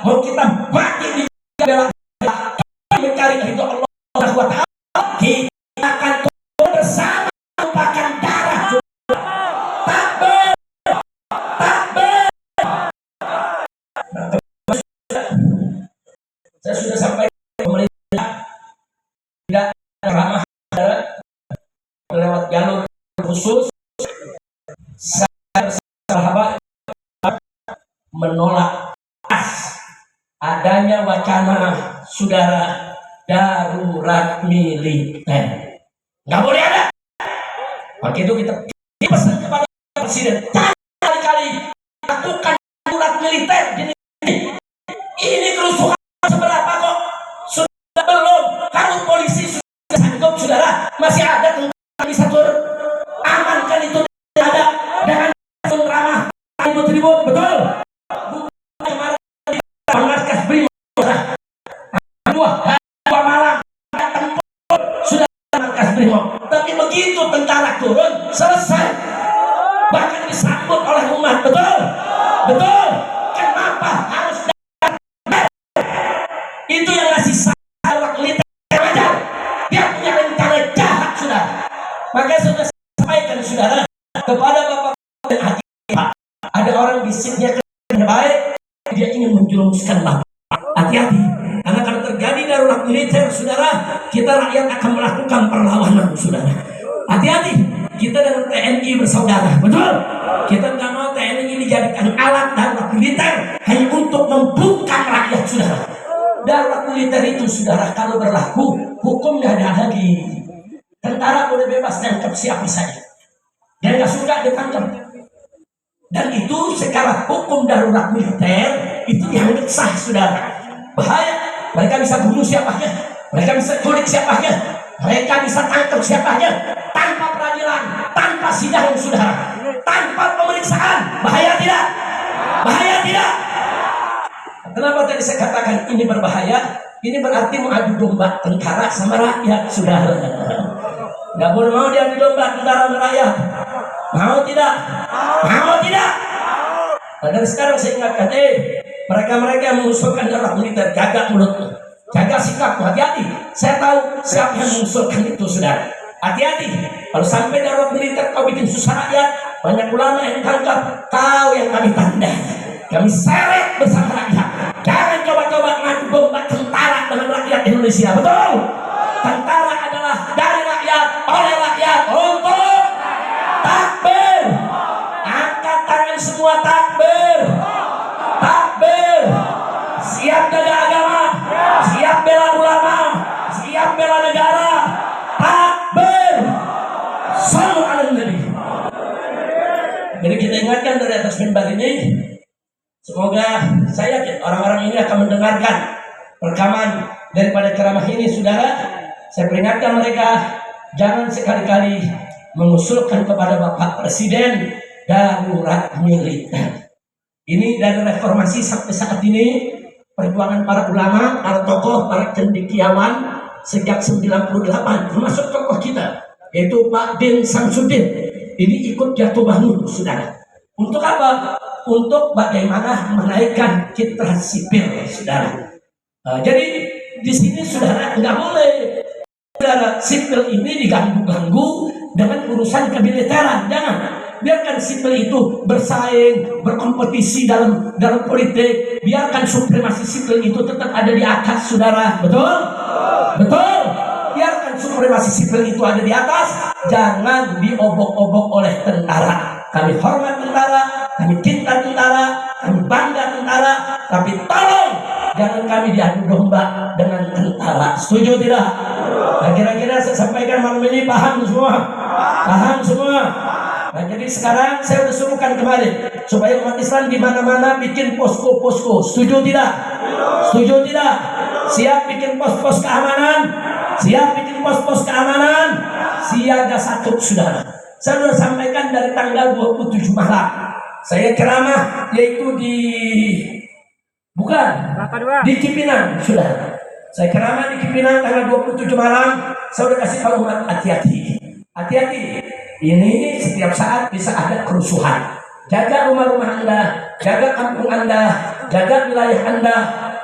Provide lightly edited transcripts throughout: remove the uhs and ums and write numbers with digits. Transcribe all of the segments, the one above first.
mau kita mati di jalan mencari ridho Allah Subhanahu wa taala, kita akan turun bersama menumpahkan darah. Takbir, takbir. Saya sudah sampai pemerintah tidak ramah lewat jalur khusus. Saya bersahabat menolak adanya wacana saudara darurat militer. Nggak boleh ada. Maka itu kita pesan kepada Presiden, kali-kali lakukan darurat militer. Ini kerusuhan seberapa kok? Sudah belum. Kalau polisi sudah sanggup, saudara, masih ada tentara bisa turun. Amankan itu ada dengan ramah ribut-ribut, betul? Kemarin di markas Brimob dua malam sudah markas Brimob, tapi begitu tentara turun selesai, bahkan disambut oleh umat, betul? Betul? Kenapa harus itu yang ngasih salah militer aja? Dia punya rencana jahat, saudara. Maka sudah sampaikan, saudara, kepada Bapak dan Haji, ada orang bisiknya baik, dia ingin menjerumuskan Bapak. Hati-hati, karena kalau terjadi darurat militer, saudara, kita rakyat akan melakukan perlawanan, saudara. Hati-hati, kita dengan TNI bersaudara, betul? Kita nggak mau TNI ini dijadikan alat darurat militer hanya untuk membungkam rakyat, saudara. Darurat militer itu, saudara, kalau berlaku, hukum nggak ada lagi. Tentara boleh bebas tangkap siapa saja. Dia nggak suka ditangkap. Dan itu secara hukum darurat militer itu dianggap sah, saudara. Bahaya. Mereka bisa bunuh siapanya, mereka bisa culik siapanya, mereka bisa tangkap siapanya tanpa peradilan, tanpa sidang, saudara, tanpa pemeriksaan. Bahaya tidak? Bahaya tidak? Kenapa tadi saya katakan ini berbahaya? Ini berarti mau adu domba tentara sama rakyat, saudara. Nggak boleh mau diadu domba tentara sama rakyat. Mau tidak? Mau tidak? Nah, dari sekarang saya ingatkan, mereka-mereka yang mengusulkan darurat militer, jaga mulutmu, jaga sikapmu, hati-hati. Saya tahu siapa yang mengusulkan itu, saudara. Hati-hati. Kalau sampai darurat militer kau bikin susah rakyat, banyak ulama yang tangkap, kau yang kami tanda. Kami seret bersama rakyat. Jangan coba-coba ngadu domba tentara dengan rakyat Indonesia, betul? Tentara adalah dari rakyat, oleh rakyat, untuk takbir. Angkat tangan semua, takbir. Takbir. Siap jaga agama, siap bela ulama, siap bela negara. Takbir. Sallu ala Nabi. Jadi kita ingatkan dari atas mimbar ini, semoga saya yakin orang-orang ini akan mendengarkan rekaman daripada ceramah ini, saudara. Saya peringatkan mereka, jangan sekali-kali mengusulkan kepada Bapak Presiden darurat militer. Ini dari reformasi sampai saat ini, perjuangan para ulama, para tokoh, para cendekiawan sejak 98, termasuk tokoh kita, yaitu Pak Din Samsudin, ini ikut jatuh bangun, saudara. Untuk apa? Untuk bagaimana menaikkan citra sipil, saudara. Jadi di sini, saudara, nggak boleh saudara sipil ini diganggu-ganggu dengan urusan kemiliteran. Jangan. Biarkan sipil itu bersaing, berkompetisi dalam politik. Biarkan supremasi sipil itu tetap ada di atas, saudara. Betul? Betul. Biarkan supremasi sipil itu ada di atas. Jangan diobok-obok oleh tentara. Kami hormat tentara, kami cinta tentara, kami bangga tentara. Tapi tolong jangan kami diadu domba dengan tentara. Setuju tidak? Nah, kira-kira saya sampaikan malam ini paham semua? Paham semua? Nah, jadi sekarang saya sudah suruhkan kemarin supaya umat Islam di mana-mana bikin posko-posko. Setuju tidak? Setuju tidak? Siap bikin pos-pos keamanan? Siap bikin pos-pos keamanan? Siaga satu, saudara. Saya sudah sampaikan dari tanggal 27 malam. Saya ceramah yaitu di Cipinang, saudara. Saya ceramah di Cipinang tanggal 27 malam. Saya sudah kasih tahu umat, hati-hati. Hati-hati. Ini setiap saat bisa ada kerusuhan. Jaga rumah-rumah Anda, jaga kampung Anda, jaga wilayah Anda,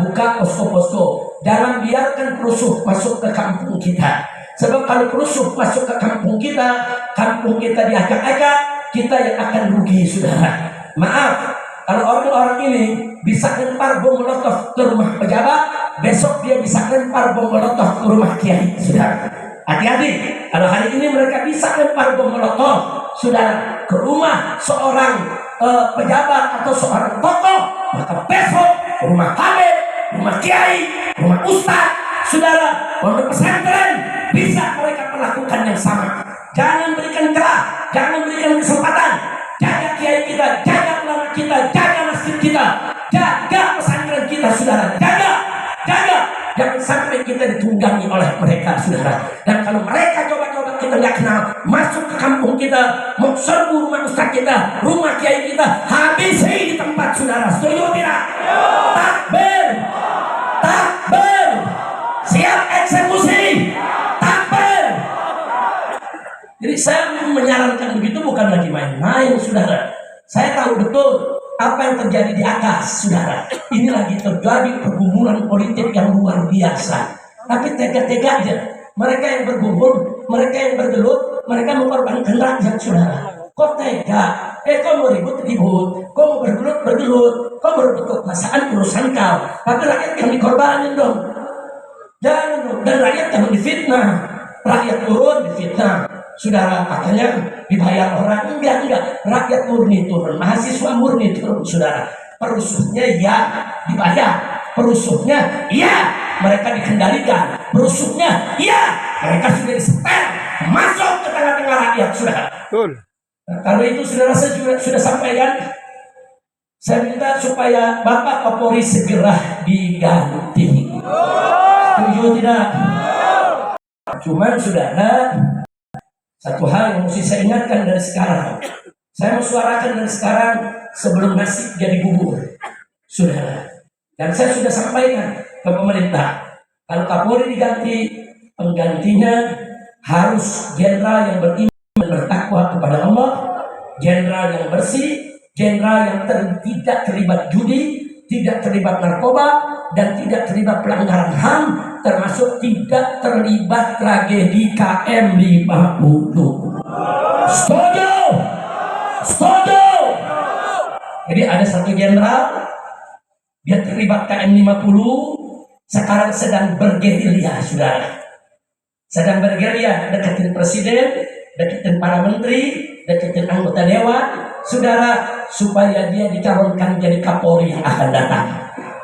buka posko-posko. Jangan biarkan perusuh masuk ke kampung kita. Sebab kalau perusuh masuk ke kampung kita diacak-acak, kita yang akan rugi, saudara. Maaf, kalau orang-orang ini bisa lempar bom molotov ke rumah pejabat, besok dia bisa lempar bom molotov ke rumah kiai, saudara. Hati-hati, kalau hari ini mereka bisa lempar bom molotov, saudara, ke rumah seorang pejabat atau seorang tokoh, maka besok ke rumah habib, rumah kiai, rumah ustaz, saudara, pondok pesantren, bisa mereka melakukan yang sama. Jangan berikan celah, jangan berikan kesempatan. Jaga kiai kita, jaga ulama kita, jaga masjid kita, jaga pesantren kita, saudara. Jaga. Jangan sampai kita ditunggangi oleh mereka, saudara. Dan kalau mereka coba-coba kita nggak kenal, masuk ke kampung kita, mau serbu rumah ustaz kita, rumah kiai kita, habisi di tempat, saudara. Setuju tidak? Takbir, takbir, siap eksekusi, takbir. Jadi saya menyarankan begitu bukan lagi main-main, saudara. Saya tahu betul apa yang terjadi di atas, saudara. Ini lagi terjadi pergumulan politik yang luar biasa. Tapi tega-teganya mereka yang bergumul, mereka yang bergelut, mereka mengorbankan rakyat, saudara. Kok tega? Kau mau ribut-ribut, kau mau bergelut, kau merebut kekuasaan, urusan kau. Tapi rakyat yang dikorbanin dong. Jangan dong. Dan rakyat jangan difitnah. Rakyat turun difitnah. Saudara, katanya dibayar orang. Enggak. Rakyat murni turun, mahasiswa murni turun, saudara. Perusuhnya ya dibayar, perusuhnya ya mereka dikendalikan, perusuhnya ya mereka sudah disetel masuk ke tengah-tengah rakyat, saudara. Betul. Nah, kalau itu saudara, saya sudah sampaikan, saya minta supaya Bapak Kapolri segera diganti. Setuju tidak? Cuman saudara, satu hal yang mesti saya ingatkan dari sekarang, saya mau suarakan dari sekarang sebelum nasi jadi bubur, saudara. Dan saya sudah sampaikan ke pemerintah, kalau Kapolri diganti, penggantinya harus jenderal yang beriman dan bertakwa kepada Allah, jenderal yang bersih, jenderal yang tidak terlibat judi, tidak terlibat narkoba, dan tidak terlibat pelanggaran HAM, termasuk tidak terlibat tragedi KM 50. Setuju? Setuju? Jadi ada satu jenderal, dia terlibat KM 50, sekarang sedang bergerilya, saudara. Sedang bergerilya, deketin presiden, deketin para menteri, deketin anggota dewan, saudara, supaya dia dicalonkan jadi Kapolri yang akan datang.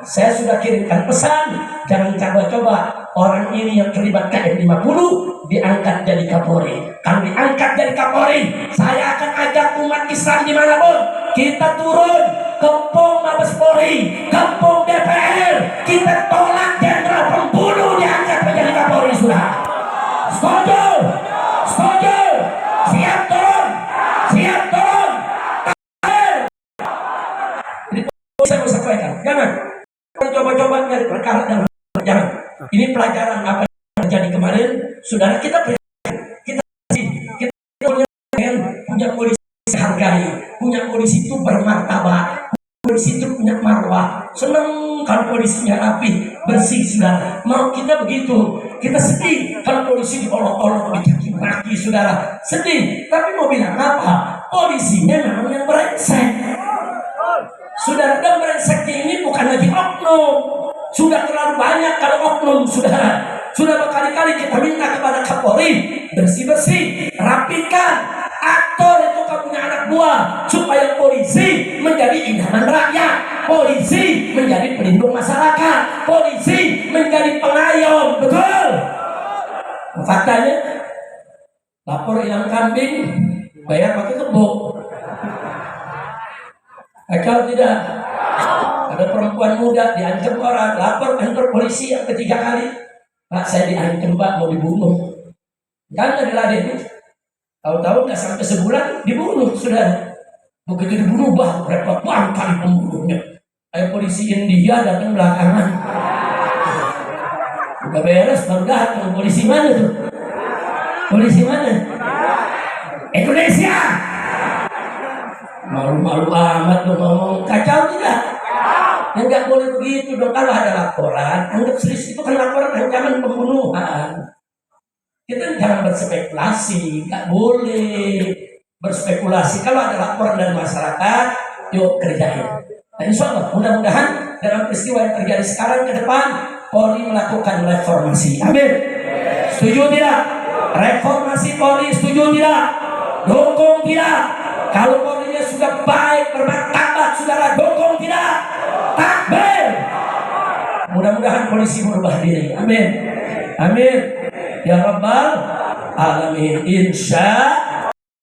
Saya sudah kirimkan pesan, jangan coba-coba orang ini yang terlibat KM 50 diangkat jadi Kapolri. Kalau diangkat jadi Kapolri, saya akan ajak umat Islam dimanapun, kita turun ke Pom Mabes Polri, ke Pom DPR, kita tolak jenderal pembunuh diangkat menjadi Kapolri, sudah. Setuju? Setuju? Siap turun? Siap turun? Jadi saya mau sampaikan, jangan coba-coba nyari perkara dan jangan. Ini pelajaran apa yang terjadi kemarin, saudara. Kita punya polisi hargai, punya polisi itu bermartabat, polisi itu punya marwah. Senang kalau polisinya rapi, bersih, saudara. Mau kita begitu, kita sedih kalau polisi diolok-olok, dicaci maki, saudara. Sedih, tapi mau bilang apa? Polisinya memang yang brengsek, saudara. Dan brengseknya ini bukan lagi oknum. Sudah terlalu banyak kalau oknum, saudara. Sudah berkali-kali kita minta kepada Kapolri, bersih-bersih, rapikan. Aktor itu kau punya anak buah, supaya polisi menjadi idaman rakyat, polisi menjadi pelindung masyarakat, polisi menjadi pengayom, betul? Faktanya, lapor hilang kambing, bayar pakai kebo. Kalau tidak, ada perempuan muda diancam orang, lapor kantor polisi yang ketiga kali, Pak, saya diancam, Pak, mau dibunuh. Jangan diladenin. Tahu-tahu nggak sampai sebulan dibunuh, saudara. Begitu dibunuh, bah, repot banget kali pembunuhnya. Ayo polisi India datang belakangan. Udah beres, baru datang. Polisi mana tuh? Polisi mana? Indonesia. Malu-malu amat lo ngomong, kacau tidak? Enggak boleh begitu dong. Kalau ada laporan, anggap serius, itu kan laporan ancaman pembunuhan. Kita jangan berspekulasi, nggak boleh berspekulasi. Kalau ada laporan dari masyarakat, yuk kerjain. Nah, insya Allah, mudah-mudahan dalam peristiwa yang terjadi sekarang ke depan, Polri melakukan reformasi. Amin. Setuju tidak? Reformasi Polri, setuju tidak? Dukung tidak? Kalau Polri sudah baik, bermartabat, saudara, dukung tidak? Takbir. Mudah-mudahan polisi berubah diri. Amin. Amin. Ya Rabbal Alamin. Insya